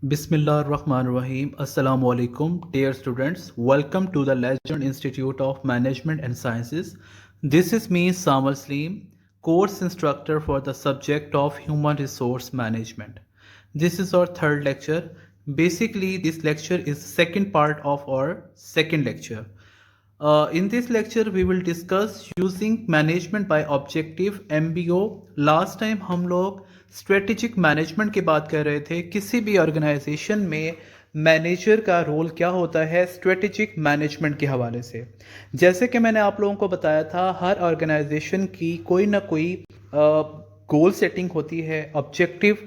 Bismillahirrahmanirrahim. Assalamu alaikum, dear students. Welcome to the Legend Institute of Management and Sciences. This is me, Samal Sleem, course instructor for the subject of Human Resource Management. This is our third lecture. Basically, this lecture is second part of our second lecture. In this lecture, we will discuss using management by objective MBO. Last time हम लोग strategic management की बात कर रहे थे। किसी भी organisation में मैनेजर का रोल क्या होता है स्ट्रेटेजिक मैनेजमेंट के हवाले से। जैसे कि मैंने आप लोगों को बताया था, हर ऑर्गेनाइजेशन की कोई ना कोई गोल सेटिंग होती है, ऑब्जेक्टिव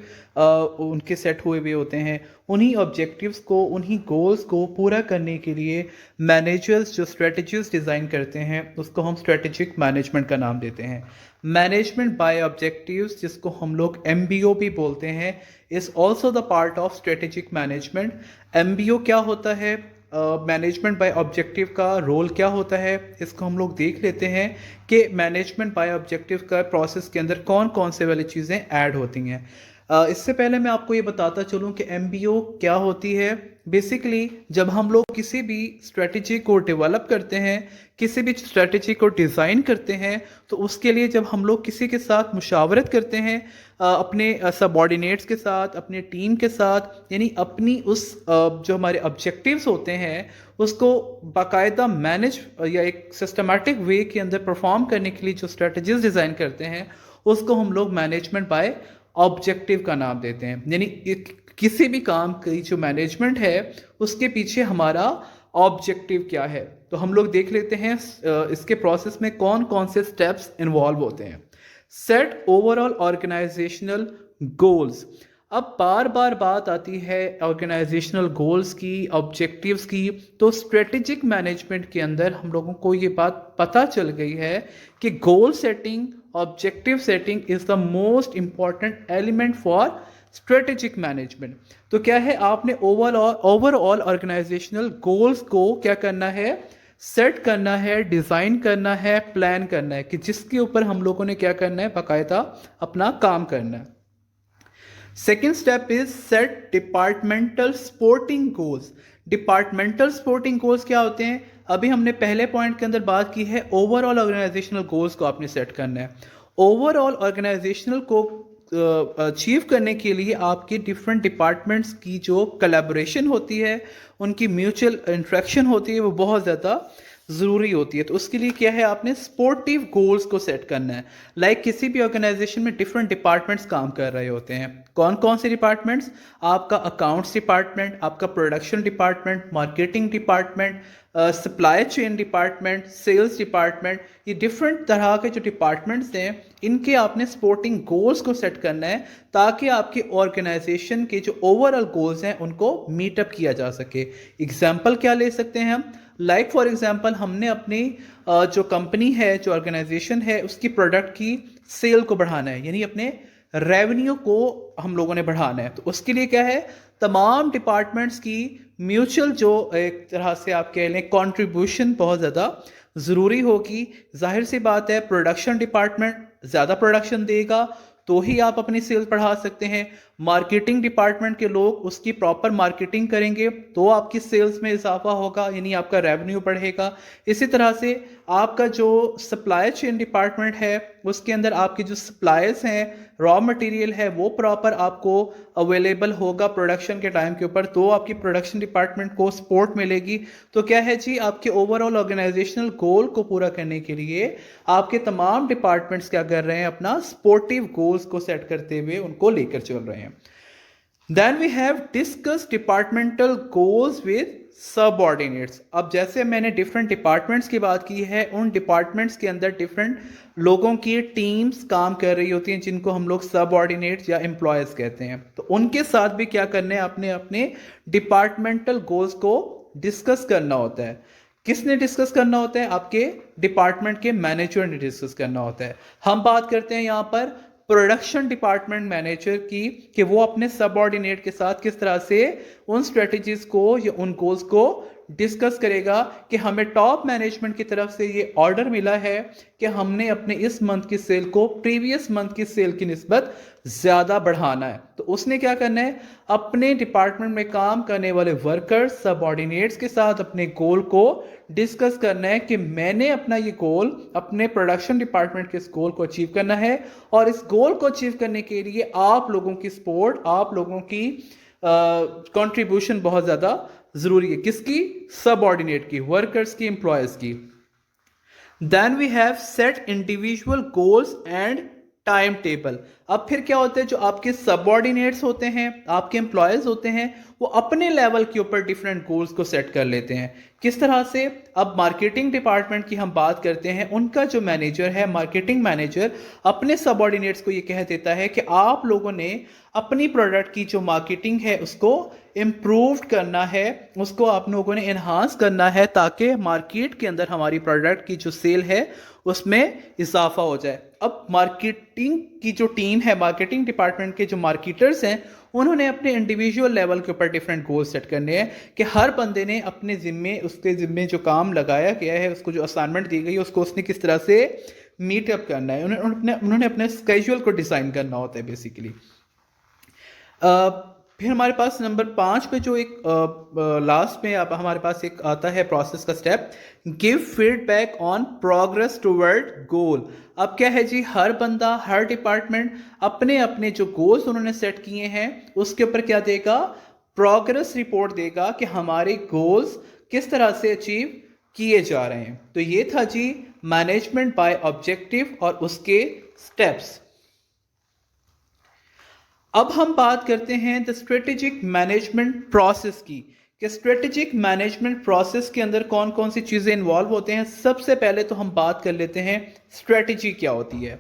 उनके सेट हुए हुए होते हैं। उन्हीं ऑब्जेक्टिव्स को, उन्हीं गोल्स को पूरा करने के लिए मैनेजर्स जो स्ट्रेटजीज डिज़ाइन करते हैं उसको हम स्ट्रेटेजिक मैनेजमेंट का नाम देते हैं। मैनेजमेंट बाय ऑब्जेक्टिव्स, जिसको हम लोग MBO भी बोलते हैं, is also the part of strategic management. MBO क्या होता है, मैनेजमेंट बाय ऑब्जेक्टिव का रोल क्या होता है, इसको हम लोग देख लेते हैं कि मैनेजमेंट बाय ऑब्जेक्टिव का प्रोसेस के अंदर कौन कौन से वाली चीज़ें ऐड होती हैं। इससे पहले मैं आपको ये बताता चलूँ कि MBO क्या होती है। बेसिकली जब हम लोग किसी भी स्ट्रेटजी को डेवलप करते हैं, किसी भी स्ट्रेटजी को डिज़ाइन करते हैं, तो उसके लिए जब हम लोग किसी के साथ मुशावरत करते हैं, अपने सबऑर्डिनेट्स के साथ, अपने टीम के साथ, यानी अपनी उस जो हमारे ऑब्जेक्टिव्स होते हैं उसको बाकायदा मैनेज या एक सिस्टमेटिक वे के अंदर परफॉर्म करने के लिए जो स्ट्रेटजीज डिज़ाइन करते हैं उसको हम लोग मैनेजमेंट बाय ऑब्जेक्टिव का नाम देते हैं। यानी किसी भी काम की जो मैनेजमेंट है उसके पीछे हमारा ऑब्जेक्टिव क्या है। तो हम लोग देख लेते हैं इसके प्रोसेस में कौन कौन से स्टेप्स इन्वॉल्व होते हैं। Set overall organisational goals. अब बार बार बात आती है ऑर्गेनाइजेशनल गोल्स की, ऑब्जेक्टिव्स की, तो स्ट्रेटेजिक मैनेजमेंट के अंदर हम लोगों को ये बात पता चल गई है कि goal setting, objective setting is the most important element for strategic management. तो क्या है, आपने ओवरऑल ऑर्गेनाइजेशनल गोल्स को क्या करना है, सेट करना है, डिज़ाइन करना है, प्लान करना है, कि जिसके ऊपर हम लोगों ने क्या करना है, बाकायदा अपना काम करना है। Second step is set departmental supporting goals. Departmental supporting goals क्या होते हैं, अभी हमने पहले पॉइंट के अंदर बात की है, ओवरऑल ऑर्गेनाइजेशनल गोल्स को आपने सेट करना है। ओवरऑल ऑर्गेनाइजेशनल को अचीव करने के लिए आपके डिफरेंट डिपार्टमेंट्स की जो कोलैबोरेशन होती है, उनकी म्यूचुअल इंटरेक्शन होती है, वो बहुत ज़्यादा ज़रूरी होती है। तो उसके लिए क्या है, आपने स्पोर्टिव गोल्स को सेट करना है। लाइक किसी भी ऑर्गेनाइजेशन में डिफरेंट डिपार्टमेंट्स काम कर रहे होते हैं। कौन कौन से डिपार्टमेंट्स, आपका अकाउंट्स डिपार्टमेंट, आपका production department, marketing department, supply chain department, sales department, ये डिफरेंट तरह के जो डिपार्टमेंट्स हैं इनके आपने सपोर्टिंग गोल्स को सेट करना है ताकि आपके ऑर्गेनाइजेशन के जो ओवरऑल गोल्स हैं उनको मीटअप किया जा सके। एग्जाम्पल क्या ले सकते हैं हम, लाइक फॉर एग्जांपल हमने अपनी जो कंपनी है, जो ऑर्गेनाइजेशन है, उसकी प्रोडक्ट की सेल को बढ़ाना है, यानी अपने रेवेन्यू को हम लोगों ने बढ़ाना है। तो उसके लिए क्या है, तमाम डिपार्टमेंट्स की म्यूचुअल जो एक तरह से आप कह लें कंट्रीब्यूशन बहुत ज़्यादा ज़रूरी होगी। जाहिर सी बात है, प्रोडक्शन डिपार्टमेंट ज़्यादा प्रोडक्शन देगा तो ही आप अपनी सेल्स बढ़ा सकते हैं। मार्केटिंग डिपार्टमेंट के लोग उसकी प्रॉपर मार्केटिंग करेंगे तो आपकी सेल्स में इजाफा होगा, यानी आपका रेवेन्यू बढ़ेगा। इसी तरह से आपका जो सप्लाई चेन डिपार्टमेंट है उसके अंदर आपके जो सप्लायर्स हैं, रॉ मटेरियल है, वो प्रॉपर आपको अवेलेबल होगा प्रोडक्शन के टाइम के ऊपर, तो आपकी प्रोडक्शन डिपार्टमेंट को सपोर्ट मिलेगी। तो क्या है जी, आपके ओवरऑल ऑर्गेनाइजेशनल गोल को पूरा करने के लिए आपके तमाम डिपार्टमेंट्स क्या कर रहे हैं, अपना सपोर्टिव गोल्स को सेट करते हुए उनको लेकर चल रहे हैं। Then we have discussed departmental goals with subordinates. अब जैसे मैंने डिफरेंट डिपार्टमेंट्स की बात की है, उन डिपार्टमेंट्स के अंदर डिफरेंट लोगों की टीम्स काम कर रही होती हैं जिनको हम लोग सबऑर्डिनेट्स या एम्प्लॉयज कहते हैं। तो उनके साथ भी क्या करना है, आपने अपने डिपार्टमेंटल गोल्स को डिस्कस करना होता है। किसने डिस्कस करना होता है, आपके डिपार्टमेंट के मैनेजर ने डिस्कस करना होता है। हम बात करते हैं यहाँ पर प्रोडक्शन डिपार्टमेंट मैनेजर की, कि वो अपने सबऑर्डिनेट के साथ किस तरह से उन स्ट्रेटजीज को या उन गोल्स को डिस्कस करेगा कि हमें टॉप मैनेजमेंट की तरफ से ये ऑर्डर मिला है कि हमने अपने इस मंथ की सेल को प्रीवियस मंथ की सेल की निस्बत ज़्यादा बढ़ाना है। तो उसने क्या करना है, अपने डिपार्टमेंट में काम करने वाले वर्कर्स सबऑर्डिनेट्स के साथ अपने गोल को डिस्कस करना है कि मैंने अपना ये गोल अपने प्रोडक्शन डिपार्टमेंट के इस गोल को अचीव करना है, और इस गोल को अचीव करने के लिए आप लोगों की सपोर्ट, आप लोगों की कंट्रीब्यूशन बहुत ज़्यादा ज़रूरी है। किसकी? सबऑर्डिनेट की, वर्कर्स की, एम्प्लॉयज़ की। Then we have set individual goals and time table. अब फिर क्या होता है, जो आपके सबऑर्डिनेट्स होते हैं, आपके एम्प्लॉयज होते हैं, वो अपने लेवल के ऊपर डिफरेंट गोल्स को सेट कर लेते हैं। किस तरह से? अब मार्केटिंग डिपार्टमेंट की हम बात करते हैं, उनका जो मैनेजर है, मार्केटिंग मैनेजर, अपने सबऑर्डिनेट्स को ये कह देता है कि आप लोगों ने अपनी प्रोडक्ट की जो मार्केटिंग है उसको इम्प्रूव करना है, उसको आप लोगों ने इन्हांस करना है, ताकि मार्केट के अंदर हमारी प्रोडक्ट की जो सेल है उसमें इजाफा हो जाए। अब मार्केटिंग की जो टीम है, मार्केटिंग डिपार्टमेंट के जो मार्केटर्स हैं, उन्होंने अपने इंडिविजुअल लेवल के ऊपर डिफरेंट गोल सेट करने हैं कि हर बंदे ने अपने जिम्मे, उसके जिम्मे जो काम लगाया गया है, उसको जो असाइनमेंट दी गई है, उसको उसने किस तरह से मीटअप करना है। उन्होंने अपने स्केड्यूल को डिज़ाइन करना होता है बेसिकली। फिर हमारे पास नंबर 5 पे जो एक लास्ट में अब हमारे पास एक आता है प्रोसेस का step, give feedback on progress toward goal. अब क्या है जी, हर बंदा, हर डिपार्टमेंट अपने अपने जो गोल्स उन्होंने सेट किए हैं उसके ऊपर क्या देगा, प्रोग्रेस रिपोर्ट देगा कि हमारे गोल्स किस तरह से अचीव किए जा रहे हैं। तो ये था जी मैनेजमेंट बाय ऑब्जेक्टिव और उसके स्टेप्स। अब हम बात करते हैं द स्ट्रेटेजिक मैनेजमेंट प्रोसेस की, कि स्ट्रेटेजिक मैनेजमेंट प्रोसेस के अंदर कौन कौन सी चीज़ें इन्वॉल्व होते हैं। सबसे पहले तो हम बात कर लेते हैं स्ट्रेटेजी क्या होती है।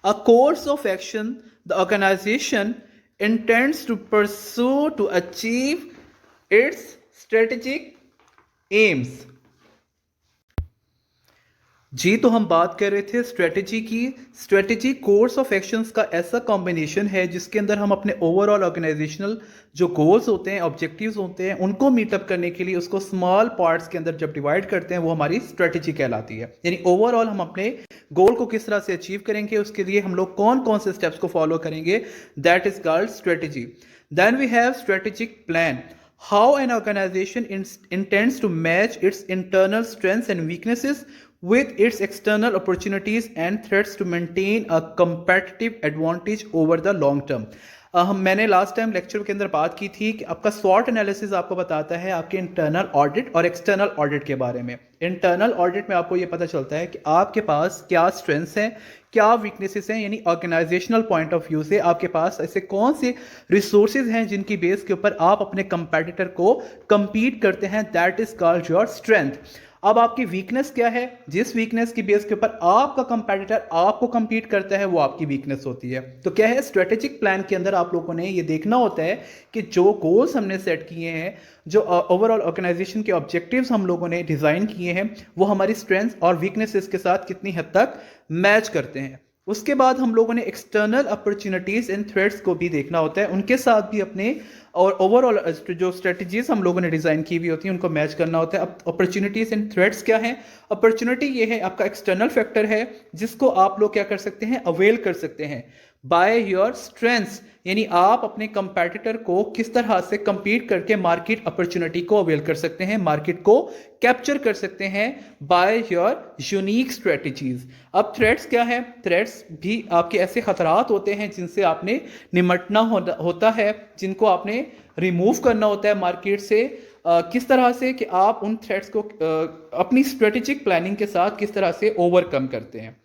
A course of action the organisation intends to pursue to achieve its strategic aims. जी, तो हम बात कर रहे थे स्ट्रेटजी की। स्ट्रेटजी कोर्स ऑफ एक्शंस का ऐसा कॉम्बिनेशन है जिसके अंदर हम अपने ओवरऑल ऑर्गेनाइजेशनल जो गोल्स होते हैं, ऑब्जेक्टिव्स होते हैं, उनको मीटअप करने के लिए उसको स्मॉल पार्ट्स के अंदर जब डिवाइड करते हैं, वो हमारी स्ट्रेटजी कहलाती है। यानी ओवरऑल हम अपने गोल को किस तरह से अचीव करेंगे, उसके लिए हम लोग कौन कौन से स्टेप्स को फॉलो करेंगे, that is called strategy. Then we have strategic plan, how an organization intends to match its internal strengths and weaknesses with its external opportunities and threats to maintain a competitive advantage over the long term. मैंने last time lecture के अंदर बात की थी कि आपका स्वॉट analysis आपको बताता है आपके इंटरनल ऑडिट और एक्सटर्नल ऑडिट के बारे में। इंटरनल ऑडिट में आपको ये पता चलता है कि आपके पास क्या स्ट्रेंथ्स हैं, क्या वीकनेसेस हैं, यानी ऑर्गेनाइजेशनल पॉइंट ऑफ व्यू से आपके पास ऐसे कौन से रिसोर्सेज हैं जिनकी बेस के ऊपर आप अपने कंपेटिटर को compete करते हैं, that is called your strength. अब आपकी वीकनेस क्या है, जिस वीकनेस की बेस के ऊपर आपका कंपेटिटर आपको compete करता है, वो आपकी वीकनेस होती है। तो क्या है, स्ट्रेटेजिक प्लान के अंदर आप लोगों ने ये देखना होता है कि जो गोल्स हमने सेट किए हैं, जो ओवरऑल ऑर्गेनाइजेशन के ऑब्जेक्टिव्स हम लोगों ने डिजाइन किए हैं, वो हमारी स्ट्रेंथ्स और वीकनेसेस के साथ कितनी हद तक मैच करते हैं। उसके बाद हम लोगों ने एक्सटर्नल अपॉर्चुनिटीज एंड थ्रेट्स को भी देखना होता है, उनके साथ भी अपने और ओवरऑल जो स्ट्रेटजीज हम लोगों ने डिजाइन की हुई होती हैं उनको मैच करना होता है। अब अपॉर्चुनिटीज एंड थ्रेट्स क्या है? अपॉर्चुनिटी ये है, आपका एक्सटर्नल फैक्टर है जिसको आप लोग क्या कर सकते हैं, अवेल कर सकते हैं बाय योर स्ट्रेंथ्स, यानी आप अपने कंपेटिटर को किस तरह से compete करके मार्केट अपॉर्चुनिटी को अवेल कर सकते हैं, मार्केट को कैप्चर कर सकते हैं बाय योर यूनिक स्ट्रेटजीज। अब थ्रेट्स क्या है? थ्रेट्स भी आपके ऐसे खतरात होते हैं जिनसे आपने निमटना होता है, जिनको आपने रिमूव करना होता है मार्केट से। किस तरह से कि आप उन थ्रेट्स को अपनी स्ट्रेटेजिक प्लानिंग के साथ किस तरह से ओवरकम करते हैं।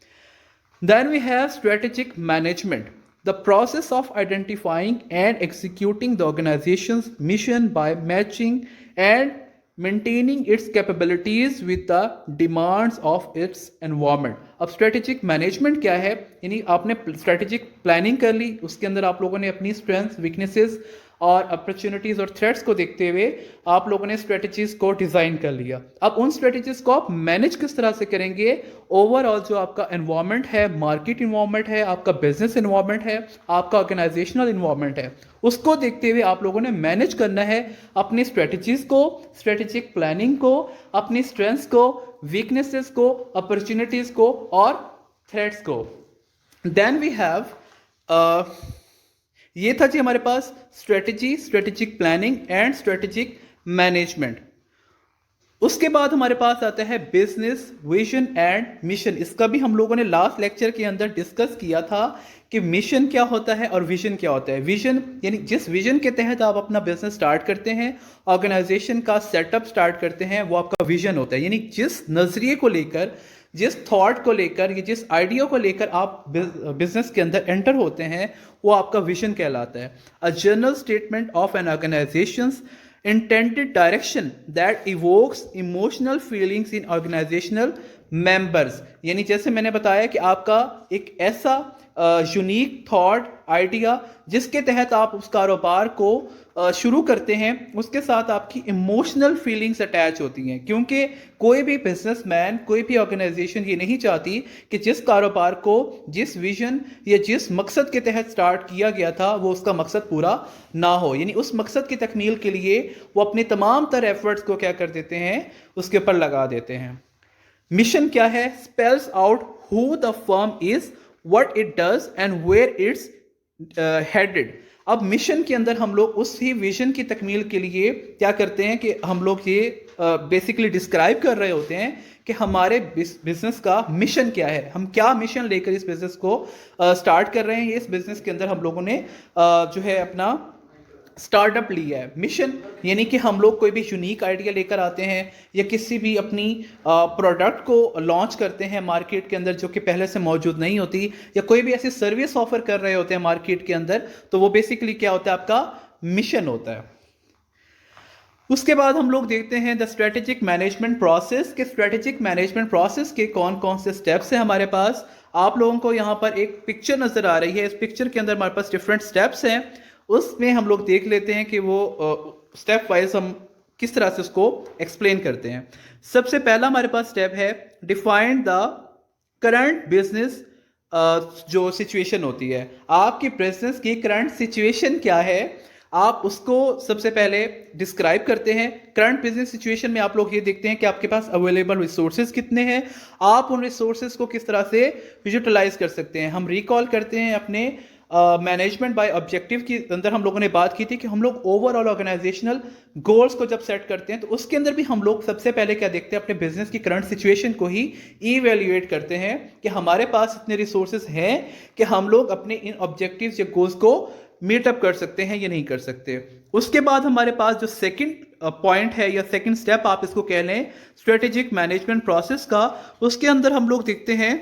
Then we have strategic management, the process of identifying and executing the organization's mission by matching and maintaining its capabilities with the demands of its environment. अब स्ट्रेटेजिक मैनेजमेंट क्या है, यानी आपने स्ट्रेटेजिक प्लानिंग कर ली, उसके अंदर आप लोगों ने अपनी स्ट्रेंथ्स, वीकनेसेस और अपॉर्चुनिटीज़ और थ्रेट्स को देखते हुए आप लोगों ने स्ट्रेटजीज को डिज़ाइन कर लिया। अब उन स्ट्रेटजीज को आप मैनेज किस तरह से करेंगे, ओवरऑल जो आपका एनवायरनमेंट है, मार्केट इन्वायरमेंट है, आपका बिजनेस इन्वायरमेंट है, आपका ऑर्गेनाइजेशनल इन्वायरमेंट है, उसको देखते हुए आप लोगों ने मैनेज करना है अपनी स्ट्रेटजीज को, स्ट्रेटेजिक प्लानिंग को, अपनी स्ट्रेंथ्स को, वीकनेसेस को, अपॉर्चुनिटीज़ को और थ्रेट्स को। देन वी हैव ये था जी हमारे पास strategy, strategic planning and strategic management. उसके बाद हमारे पास आता है बिजनेस विजन एंड मिशन। इसका भी हम लोगों ने लास्ट लेक्चर के अंदर डिस्कस किया था कि मिशन क्या होता है और विजन क्या होता है। विजन यानी जिस विजन के तहत आप अपना बिजनेस स्टार्ट करते हैं, ऑर्गेनाइजेशन का सेटअप स्टार्ट करते हैं, वो आपका विजन होता है। यानी जिस नजरिए को लेकर, जिस थॉट को लेकर, या जिस आइडिया को लेकर आप बिजनेस के अंदर एंटर होते हैं, वो आपका विजन कहलाता है। A general statement of an organisations intended direction that evokes emotional feelings in organizational members। यानी जैसे मैंने बताया कि आपका एक ऐसा यूनिक थॉट, आइडिया जिसके तहत आप उस कारोबार को शुरू करते हैं, उसके साथ आपकी इमोशनल फीलिंग्स अटैच होती हैं। क्योंकि कोई भी बिजनेसमैन, कोई भी ऑर्गेनाइजेशन ये नहीं चाहती कि जिस कारोबार को, जिस विजन या जिस मकसद के तहत स्टार्ट किया गया था, वो उसका मकसद पूरा ना हो। यानी उस मकसद की तकमील के लिए वो अपने तमाम तरह एफर्ट्स को क्या कर देते हैं, उसके ऊपर लगा देते हैं। मिशन क्या है? Spells out who the firm is, what it does and where it's headed. अब मिशन के अंदर हम लोग उसी विजन की तकमील के लिए क्या करते हैं कि हम लोग ये बेसिकली डिस्क्राइब कर रहे होते हैं कि हमारे बिजनेस का मिशन क्या है, हम क्या मिशन लेकर इस बिजनेस को स्टार्ट कर रहे हैं। इस बिजनेस के अंदर हम लोगों ने जो है अपना स्टार्टअप लिया है। मिशन यानी कि हम लोग कोई भी यूनिक आइडिया लेकर आते हैं या किसी भी अपनी प्रोडक्ट को लॉन्च करते हैं मार्केट के अंदर जो कि पहले से मौजूद नहीं होती, या कोई भी ऐसी सर्विस ऑफर कर रहे होते हैं मार्केट के अंदर, तो वो बेसिकली क्या होता है, आपका मिशन होता है। उसके बाद हम लोग देखते हैं द स्ट्रेटेजिक मैनेजमेंट प्रोसेस के स्ट्रेटेजिक मैनेजमेंट प्रोसेस के कौन कौन से स्टेप्स हैं हमारे पास। आप लोगों को यहाँ पर एक पिक्चर नजर आ रही है, इस पिक्चर के अंदर हमारे पास डिफरेंट स्टेप्स हैं, उसमें हम लोग देख लेते हैं कि वो स्टेप वाइज हम किस तरह से उसको एक्सप्लेन करते हैं। सबसे पहला हमारे पास स्टेप है डिफाइन द करंट बिजनेस, जो सिचुएशन होती है, आपकी बिजनेस की करंट सिचुएशन क्या है, आप उसको सबसे पहले डिस्क्राइब करते हैं। करंट बिजनेस सिचुएशन में आप लोग ये देखते हैं कि आपके पास अवेलेबल रिसोर्सेज कितने हैं, आप उन रिसोर्सेज को किस तरह से यूटिलाइज कर सकते हैं। हम रिकॉल करते हैं अपने मैनेजमेंट बाय ऑब्जेक्टिव के अंदर हम लोगों ने बात की थी कि हम लोग ओवरऑल ऑर्गेनाइजेशनल गोल्स को जब सेट करते हैं तो उसके अंदर भी हम लोग सबसे पहले क्या देखते हैं, अपने बिजनेस की करंट सिचुएशन को ही इवैल्यूएट करते हैं कि हमारे पास इतने रिसोर्सेज हैं कि हम लोग अपने इन ऑब्जेक्टिव्स या गोल्स को मीटअप कर सकते हैं या नहीं कर सकते। उसके बाद हमारे पास जो सेकंड पॉइंट है या सेकंड स्टेप आप इसको कह लें स्ट्रेटेजिक मैनेजमेंट प्रोसेस का, उसके अंदर हम लोग देखते हैं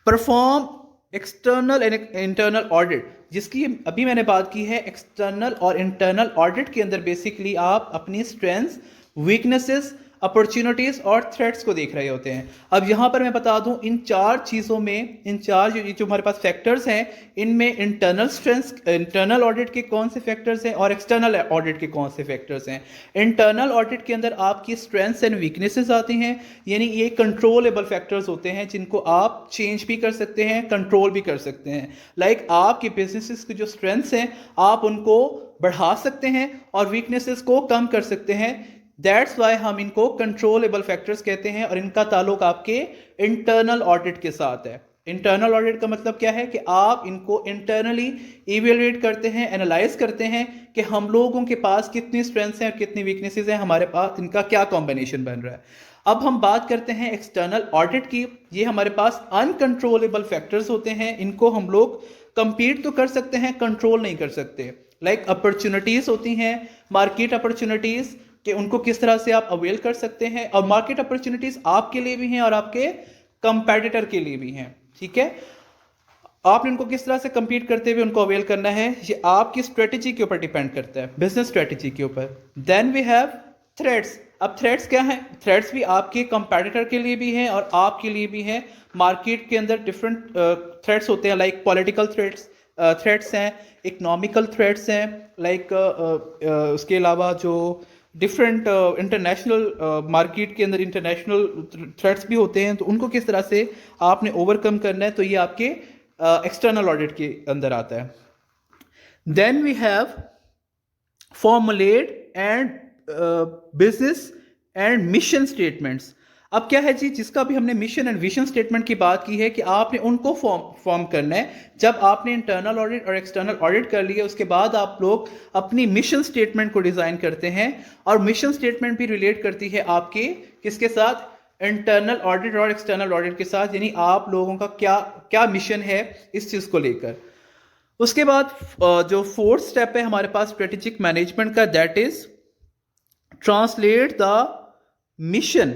perform external and internal audit, जिसकी अभी मैंने बात की है। एक्सटर्नल और इंटरनल ऑडिट के अंदर बेसिकली आप अपनी स्ट्रेंथ्स, वीकनेसेस, अपॉर्चुनिटीज और थ्रेट्स को देख रहे होते हैं। अब यहां पर मैं बता दूं, इन चार चीजों में, इन चार जो हमारे पास फैक्टर्स हैं, इनमें इंटरनल स्ट्रेंथ्स, इंटरनल ऑडिट के कौन से फैक्टर्स हैं और एक्सटर्नल ऑडिट के कौन से फैक्टर्स हैं। इंटरनल ऑडिट के अंदर आपकी स्ट्रेंथ्स एंड वीकनेसेस आती हैं, यानी ये कंट्रोलेबल फैक्टर्स होते हैं जिनको आप चेंज भी कर सकते हैं, कंट्रोल भी कर सकते हैं। लाइक आपके बिजनेसेस की जो स्ट्रेंथ्स हैं आप उनको बढ़ा सकते हैं और वीकनेसेस को कम कर सकते हैं। दैट्स वाई हम इनको कंट्रोलेबल फैक्टर्स कहते हैं और इनका ताल्लुक आपके इंटरनल ऑडिट के साथ है। इंटरनल ऑडिट का मतलब क्या है कि आप इनको इंटरनली इवेल्युएट करते हैं, एनालाइज करते हैं कि हम लोगों के पास कितनी स्ट्रेंथ्स हैं और कितनी वीकनेसेस हैं, हमारे पास इनका क्या कॉम्बिनेशन बन रहा है। अब हम बात करते हैं एक्सटर्नल ऑडिट की। ये हमारे पास अनकंट्रोलेबल फैक्टर्स होते हैं, इनको हम लोग कंपीट तो कर सकते हैं, कंट्रोल नहीं कर सकते। लाइक अपॉर्चुनिटीज होती हैं, मार्केट अपॉर्चुनिटीज, कि उनको किस तरह से आप अवेल कर सकते हैं, और मार्केट अपॉर्चुनिटीज आपके लिए भी हैं और आपके कंपेटिटर के लिए भी हैं। ठीक है, आपने उनको किस तरह से compete करते हुए उनको अवेल करना है, ये आपकी स्ट्रेटेजी के ऊपर डिपेंड करता है, बिजनेस स्ट्रेटेजी के ऊपर। Then we have threats. अब थ्रेट्स क्या हैं? थ्रेट्स भी आपके कंपेटिटर के लिए भी हैं और आपके लिए भी हैं। मार्केट के अंदर डिफरेंट थ्रेट्स होते हैं, लाइक पॉलिटिकल थ्रेट्स हैं, इकोनॉमिकल थ्रेट्स हैं, लाइक उसके अलावा जो डिफरेंट इंटरनेशनल मार्केट के अंदर इंटरनेशनल थ्रेट्स भी होते हैं, तो उनको किस तरह से आपने ओवरकम करना है, तो ये आपके एक्सटर्नल ऑडिट के अंदर आता है। Then we have formulate and business and mission statements. अब क्या है जी, जिसका भी हमने मिशन एंड विजन स्टेटमेंट की बात की है कि आपने उनको फॉर्म करना है। जब आपने इंटरनल ऑडिट और एक्सटर्नल ऑडिट कर लिया, उसके बाद आप लोग अपनी मिशन स्टेटमेंट को डिजाइन करते हैं, और मिशन स्टेटमेंट भी रिलेट करती है आपके किसके साथ? इंटरनल ऑडिट और एक्सटर्नल ऑडिट के साथ, यानी आप लोगों का क्या क्या मिशन है इस चीज को लेकर। उसके बाद जो फोर्थ स्टेप है हमारे पास स्ट्रेटेजिक मैनेजमेंट का, that is translate the mission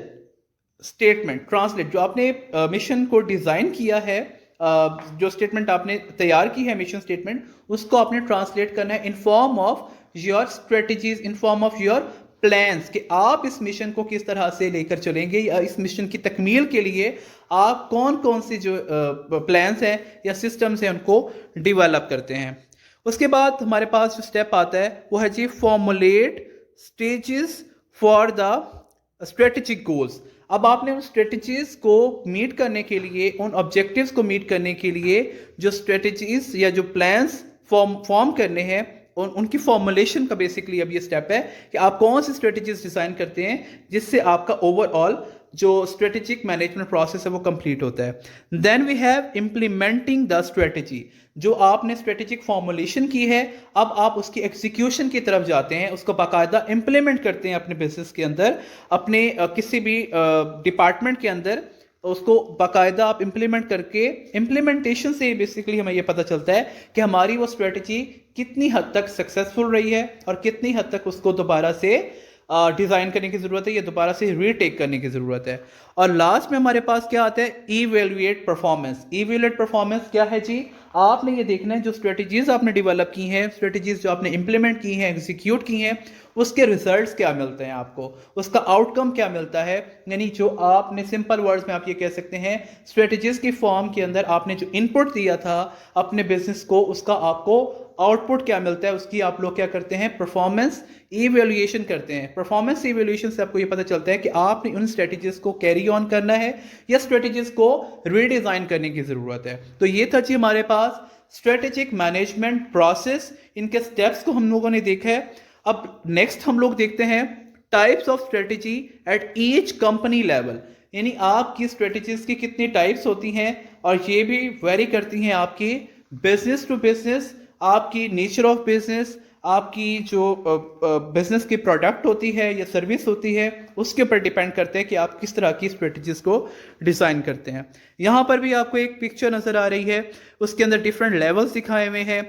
statement. Translate, जो आपने मिशन को डिजाइन किया है, जो स्टेटमेंट आपने तैयार की है मिशन स्टेटमेंट, उसको आपने ट्रांसलेट करना है in form of your strategies, in form of your plans, कि आप इस मिशन को किस तरह से लेकर चलेंगे, या इस मिशन की तकमील के लिए आप कौन कौन सी जो प्लान्स हैं या सिस्टम्स हैं उनको डिवेलप करते हैं। उसके बाद हमारे पास जो स्टेप आता है वो है जी formulate stages for the strategic goals. अब आपने उन स्ट्रेटजीज को मीट करने के लिए, उन ऑब्जेक्टिव्स को मीट करने के लिए जो स्ट्रेटजीज या जो प्लान्स फॉर्म करने हैं, उनकी फॉर्मुलेशन का बेसिकली अब ये स्टेप है कि आप कौन सी स्ट्रेटजीज डिजाइन करते हैं जिससे आपका ओवरऑल जो स्ट्रेटेजिक मैनेजमेंट प्रोसेस है वो कंप्लीट होता है। Then we have implementing the strategy. जो आपने स्ट्रेटेजिक फॉर्मुलेशन की है, अब आप उसकी एग्जीक्यूशन की तरफ जाते हैं, उसको बाकायदा इंप्लीमेंट करते हैं अपने बिजनेस के अंदर, अपने किसी भी डिपार्टमेंट के अंदर उसको बाकायदा आप इंप्लीमेंट करके, इंप्लीमेंटेशन से बेसिकली हमें यह पता चलता है कि हमारी वो स्ट्रेटजी कितनी हद तक सक्सेसफुल रही है और कितनी हद तक उसको दोबारा से डिजाइन करने की जरूरत है या दोबारा से रीटेक करने की जरूरत है। और लास्ट में हमारे पास क्या आता है? Evaluate performance. इवेल्युएट परफॉर्मेंस क्या है जी? आपने ये देखना है जो स्ट्रेटजीज आपने डेवलप की हैं, स्ट्रेटजीज जो आपने इंप्लीमेंट की हैं, एग्जीक्यूट की हैं, उसके रिजल्ट्स क्या मिलते हैं आपको, उसका आउटकम क्या मिलता है। यानी जो आपने सिंपल वर्ड्स में आप ये कह सकते हैं, स्ट्रेटजीज की फॉर्म के अंदर आपने जो इनपुट दिया था अपने बिजनेस को, उसका आपको आउटपुट क्या मिलता है, उसकी आप लोग क्या करते हैं? परफॉर्मेंस इवेल्युएशन करते हैं। परफॉर्मेंस इवेल्युएशन से आपको ये पता चलता है कि आपने उन स्ट्रेटजीज को कैरी ऑन करना है या स्ट्रेटजीज को रीडिजाइन करने की जरूरत है। तो ये था जी हमारे पास स्ट्रेटेजिक मैनेजमेंट प्रोसेस, इनके स्टेप्स को हम लोगों ने देखा है। अब नेक्स्ट हम लोग देखते हैं types of strategy at each company level, यानी आपकी स्ट्रेटेजीज की कितनी टाइप्स होती हैं, और ये भी वेरी करती हैं आपकी बिजनेस टू बिजनेस, आपकी नेचर ऑफ बिजनेस, आपकी जो बिजनेस की प्रोडक्ट होती है या सर्विस होती है, उसके ऊपर डिपेंड करते हैं कि आप किस तरह की स्ट्रेटजीज को डिज़ाइन करते हैं। यहाँ पर भी आपको एक पिक्चर नज़र आ रही है, उसके अंदर डिफरेंट लेवल्स दिखाए हुए हैं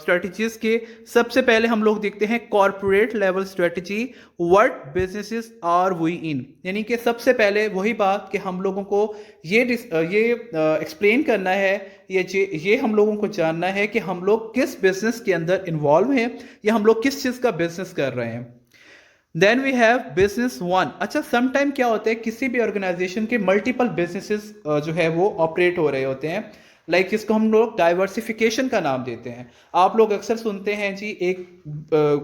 स्ट्रेटजीज के। सबसे पहले हम लोग देखते हैं corporate level strategy, what businesses are we in, यानी कि सबसे पहले वही बात कि हम लोगों को ये एक्सप्लेन करना है, ये हम लोगों को जानना है कि हम लोग किस बिजनेस के अंदर इन्वॉल्व हैं या हम लोग किस चीज़ का बिजनेस कर रहे हैं। Then we have business one. अच्छा, सम टाइम क्या होता है, किसी भी ऑर्गेनाइजेशन के मल्टीपल बिजनेसेस जो है वो ऑपरेट हो रहे होते हैं, लाइक जिसको हम लोग डाइवर्सिफिकेशन का नाम देते हैं। आप लोग अक्सर सुनते हैं जी, एक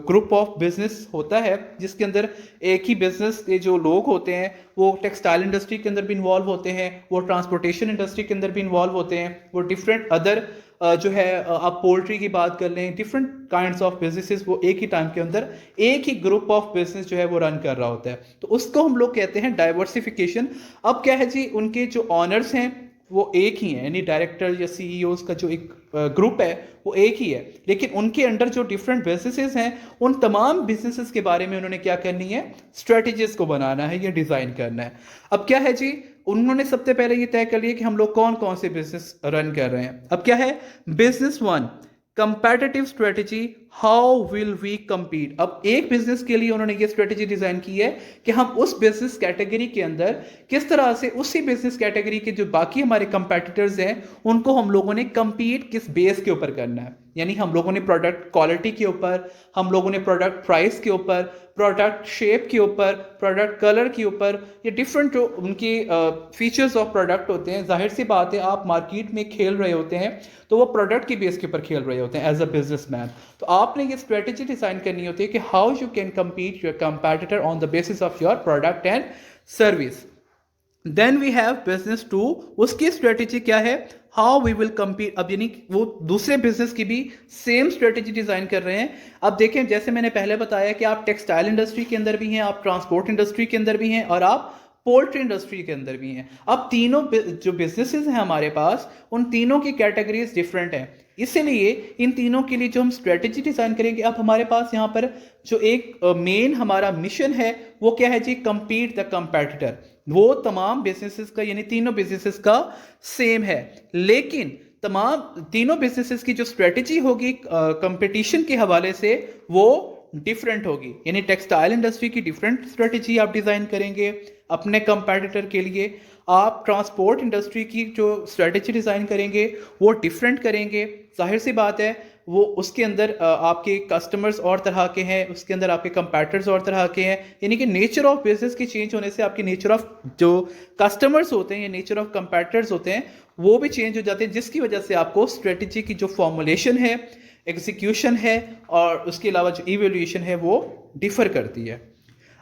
ग्रुप ऑफ बिजनेस होता है जिसके अंदर एक ही बिजनेस के जो लोग होते हैं वो टेक्सटाइल इंडस्ट्री के अंदर भी इन्वॉल्व होते हैं, वो ट्रांसपोर्टेशन इंडस्ट्री के अंदर भी इन्वॉल्व होते हैं, वो डिफरेंट अदर जो है आप पोल्ट्री की बात कर लें, डिफरेंट काइंड्स ऑफ बिजनेसेस, वो एक ही टाइम के अंदर एक ही ग्रुप ऑफ बिजनेस जो है वो रन कर रहा होता है, तो उसको हम लोग कहते हैं डाइवर्सिफिकेशन। अब क्या है जी, उनके जो ऑनर्स हैं वो एक ही है, यानी डायरेक्टर या सीईओज का जो एक ग्रुप है वो एक ही है, लेकिन उनके अंडर जो डिफरेंट बिजनेसेस हैं उन तमाम बिजनेसेस के बारे में उन्होंने क्या करनी है? स्ट्रेटजीज को बनाना है या डिजाइन करना है। अब क्या है जी, उन्होंने सबसे पहले ये तय कर लिया कि हम लोग कौन कौन से बिजनेस रन कर रहे हैं। अब क्या है? Business one, competitive strategy, how will we compete। अब एक बिजनेस के लिए उन्होंने ये स्ट्रेटजी डिजाइन की है कि हम उस बिजनेस कैटेगरी के अंदर किस तरह से उसी बिजनेस कैटेगरी के जो बाकी हमारे कंपेटिटर्स हैं उनको हम लोगों ने compete किस बेस के ऊपर करना है। यानी हम लोगों ने प्रोडक्ट क्वालिटी के ऊपर, हम लोगों ने प्रोडक्ट प्राइस के ऊपर, प्रोडक्ट शेप के ऊपर, प्रोडक्ट कलर के ऊपर, ये डिफरेंट जो उनकी फीचर्स ऑफ प्रोडक्ट होते हैं, जाहिर सी बात है आप मार्केट में खेल रहे होते हैं तो वो प्रोडक्ट की बेस के ऊपर खेल रहे होते हैं एज अ बिजनेसमैन। तो आपने ये स्ट्रेटेजी डिजाइन करनी होती है कि how you can compete your competitor on the basis of your product and service. Then we have business two, उसकी स्ट्रेटेजी क्या है, हाउ वी विल कम्पीट। अब यानी वो दूसरे बिजनेस की भी सेम स्ट्रेटेजी डिजाइन कर रहे हैं। अब देखें, जैसे मैंने पहले बताया कि आप टेक्सटाइल इंडस्ट्री के अंदर भी हैं, आप ट्रांसपोर्ट इंडस्ट्री के अंदर भी हैं और आप पोल्ट्री इंडस्ट्री के अंदर भी हैं। अब तीनों जो बिजनेसेस हैं हमारे पास, उन तीनों की कैटेगरीज डिफरेंट हैं, इसीलिए इन तीनों के लिए जो हम स्ट्रेटेजी डिजाइन करेंगे, अब हमारे पास यहाँ पर जो एक मेन हमारा मिशन है वो क्या है जी, कंपीट द कंपेटिटर। वो तमाम बिजनेसेस का, यानी तीनों बिजनेसेस का सेम है, लेकिन तमाम तीनों बिजनेसेस की जो स्ट्रेटेजी होगी कंपटीशन के हवाले से वो डिफरेंट होगी। यानी टेक्सटाइल इंडस्ट्री की डिफरेंट स्ट्रेटेजी आप डिजाइन करेंगे अपने कंपेटिटर के लिए, आप ट्रांसपोर्ट इंडस्ट्री की जो स्ट्रेटेजी डिजाइन करेंगे वो डिफरेंट करेंगे। जाहिर सी बात है वो उसके अंदर आपके कस्टमर्स और तरह के हैं, उसके अंदर आपके कंपेटिटर्स और तरह के हैं। यानी कि नेचर ऑफ बिजनेस की चेंज होने से आपके नेचर ऑफ जो कस्टमर्स होते हैं या नेचर ऑफ कंपेटिटर्स होते हैं वो भी चेंज हो जाते हैं, जिसकी वजह से आपको स्ट्रेटेजी की जो फॉर्मुलेशन है, एग्जीक्यूशन है और उसके अलावा जो इवैल्यूएशन है वो डिफर करती है।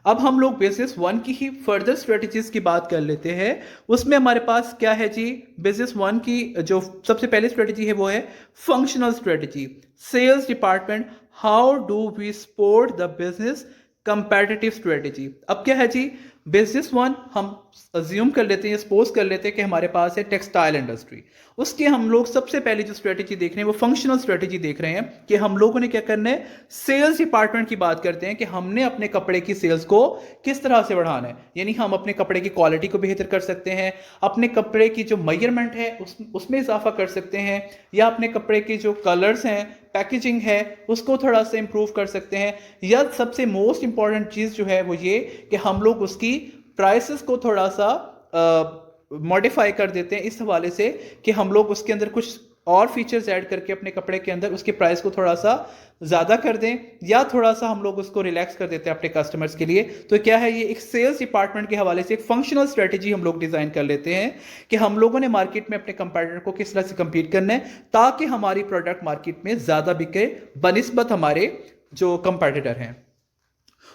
अब हम लोग बिजनेस वन की ही फर्दर स्ट्रेटजीज की बात कर लेते हैं। उसमें हमारे पास क्या है जी, बिजनेस वन की जो सबसे पहली स्ट्रेटजी है वो है functional strategy. Sales department, how do we support the business competitive strategy. अब क्या है जी, बिजनेस वन हम अज्यूम कर लेते हैं, सपोज कर लेते हैं कि हमारे पास है टेक्सटाइल इंडस्ट्री। उसके हम लोग सबसे पहले जो स्ट्रेटजी देख रहे हैं वो फंक्शनल स्ट्रेटजी देख रहे हैं कि हम लोगों ने क्या करना है, सेल्स डिपार्टमेंट की बात करते हैं कि हमने अपने कपड़े की सेल्स को किस तरह से बढ़ाना है। यानी हम अपने कपड़े की क्वालिटी को बेहतर कर सकते हैं, अपने कपड़े की जो मेजरमेंट है उसमें इजाफा कर सकते हैं, या अपने कपड़े के जो कलर्स हैं, पैकेजिंग है, उसको थोड़ा सा इंप्रूव कर सकते हैं, या सबसे मोस्ट इंपॉर्टेंट चीज जो है वो ये कि हम लोग उसकी प्राइसेस को थोड़ा सा मॉडिफाई कर देते हैं इस हवाले से कि हम लोग उसके अंदर कुछ और फीचर्स ऐड करके अपने कपड़े के अंदर उसके प्राइस को थोड़ा सा ज़्यादा कर दें, या थोड़ा सा हम लोग उसको रिलैक्स कर देते हैं अपने कस्टमर्स के लिए। तो क्या है, ये एक सेल्स डिपार्टमेंट के हवाले से एक फंक्शनल स्ट्रेटजी हम लोग डिज़ाइन कर लेते हैं कि हम लोगों ने मार्केट में अपने कंपेटिटर को किस तरह से कम्पीट करना है ताकि हमारी प्रोडक्ट मार्केट में ज़्यादा बिके बनिस्बत हमारे जो कंपेटिटर हैं।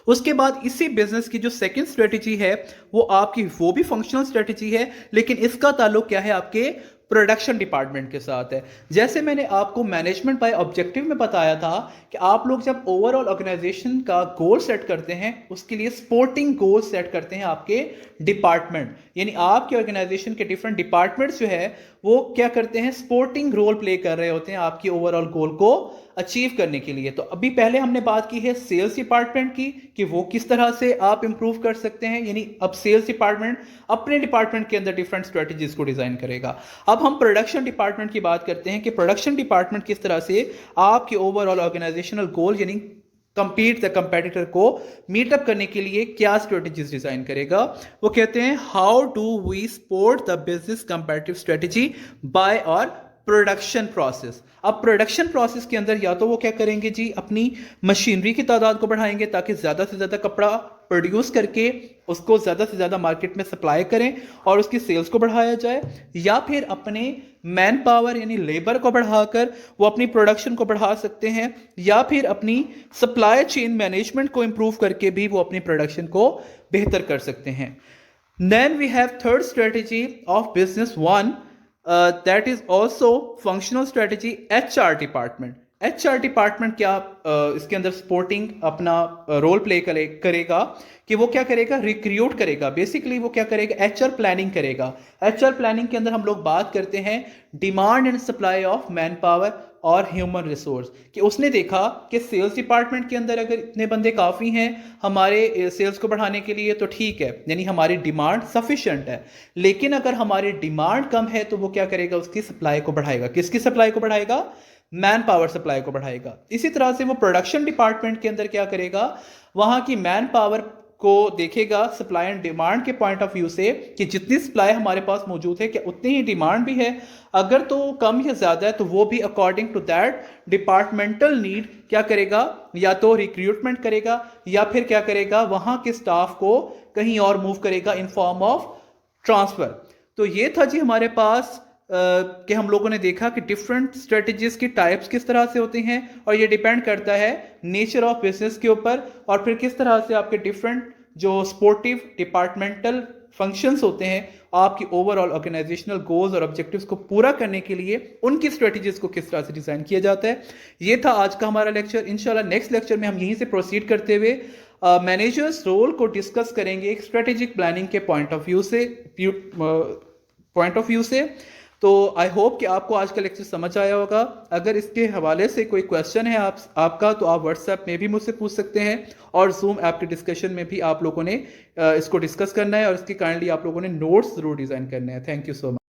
उसके बाद इसी बिजनेस की जो सेकंड स्ट्रेटजी है वो भी फंक्शनल स्ट्रेटजी है, लेकिन इसका ताल्लुक क्या है, आपके प्रोडक्शन डिपार्टमेंट के साथ है। जैसे मैंने आपको मैनेजमेंट बाय ऑब्जेक्टिव में बताया था कि आप लोग जब ओवरऑल ऑर्गेनाइजेशन का गोल सेट करते हैं उसके लिए स्पोर्टिंग गोल सेट करते हैं आपके डिपार्टमेंट, यानी आपके ऑर्गेनाइजेशन के डिफरेंट डिपार्टमेंट्स जो है वो क्या करते हैं, स्पोर्टिंग रोल प्ले कर रहे होते हैं आपकी ओवरऑल गोल को अचीव करने के लिए। तो अभी पहले हमने बात की है सेल्स डिपार्टमेंट की कि वो किस तरह से आप इंप्रूव कर सकते हैं, यानी अब सेल्स डिपार्टमेंट अपने डिपार्टमेंट के अंदर डिफरेंट स्ट्रेटजीज को डिजाइन करेगा। अब हम प्रोडक्शन डिपार्टमेंट की बात करते हैं कि प्रोडक्शन डिपार्टमेंट किस तरह से आपके ओवरऑल ऑर्गेनाइजेशनल गोल यानी कंपीट द कंपेटिटर को मीटअप करने के लिए क्या स्ट्रेटजीज डिजाइन करेगा। वो कहते हैं how do we support the business competitive strategy by our production process. अब प्रोडक्शन प्रोसेस के अंदर या तो वो क्या करेंगे जी, अपनी मशीनरी की तादाद को बढ़ाएंगे ताकि ज़्यादा से ज़्यादा कपड़ा प्रोड्यूस करके उसको ज़्यादा से ज़्यादा मार्केट में सप्लाई करें और उसकी सेल्स को बढ़ाया जाए, या फिर अपने मैन पावर यानी लेबर को बढ़ाकर वो अपनी प्रोडक्शन को बढ़ा सकते हैं, या फिर अपनी सप्लाई चेन मैनेजमेंट को इंप्रूव करके भी वो अपनी प्रोडक्शन को बेहतर कर सकते हैं। Then we have third strategy of business one, that is also functional strategy, HR department. HR department क्या इसके अंदर सपोर्टिंग अपना रोल प्ले करेगा कि वो क्या करेगा, रिक्रूट करेगा। बेसिकली वो क्या करेगा, HR प्लानिंग करेगा। HR प्लानिंग के अंदर हम लोग बात करते हैं demand and supply of man power और ह्यूमन रिसोर्स, कि उसने देखा कि सेल्स डिपार्टमेंट के अंदर अगर इतने बंदे काफ़ी हैं हमारे सेल्स को बढ़ाने के लिए तो ठीक है, यानी हमारी डिमांड सफिशिएंट है, लेकिन अगर हमारी डिमांड कम है तो वो क्या करेगा, उसकी सप्लाई को बढ़ाएगा। किसकी सप्लाई को बढ़ाएगा, मैन पावर सप्लाई को बढ़ाएगा। इसी तरह से वो प्रोडक्शन डिपार्टमेंट के अंदर क्या करेगा, वहाँ की मैन पावर को देखेगा सप्लाई एंड डिमांड के पॉइंट ऑफ व्यू से कि जितनी सप्लाई हमारे पास मौजूद है क्या उतनी ही डिमांड भी है, अगर तो कम या ज़्यादा है तो वो भी according to that departmental need क्या करेगा, या तो रिक्रूटमेंट करेगा या फिर क्या करेगा वहाँ के स्टाफ को कहीं और मूव करेगा इन फॉर्म ऑफ ट्रांसफ़र। तो ये था जी हमारे पास कि हम लोगों ने देखा कि डिफरेंट स्ट्रेटजीज की टाइप्स किस तरह से होती हैं और ये डिपेंड करता है नेचर ऑफ बिजनेस के ऊपर और फिर किस तरह से आपके डिफरेंट जो स्पोर्टिव डिपार्टमेंटल फंक्शंस होते हैं आपकी ओवरऑल ऑर्गेनाइजेशनल गोल्स और ऑब्जेक्टिव्स को पूरा करने के लिए उनकी स्ट्रेटजीज को किस तरह से डिजाइन किया जाता है। ये था आज का हमारा लेक्चर। इंशाल्लाह नेक्स्ट लेक्चर में हम यहीं से प्रोसीड करते हुए मैनेजर्स रोल को डिस्कस करेंगे एक स्ट्रेटेजिक प्लानिंग के पॉइंट ऑफ व्यू से। तो आई होप कि आपको आज का लेक्चर समझ आया होगा। अगर इसके हवाले से कोई क्वेश्चन है आपका तो आप व्हाट्सएप में भी मुझसे पूछ सकते हैं और जूम ऐप के डिस्कशन में भी आप लोगों ने इसको डिस्कस करना है और इसके काइंडली आप लोगों ने नोट्स जरूर डिज़ाइन करने हैं। Thank you so much.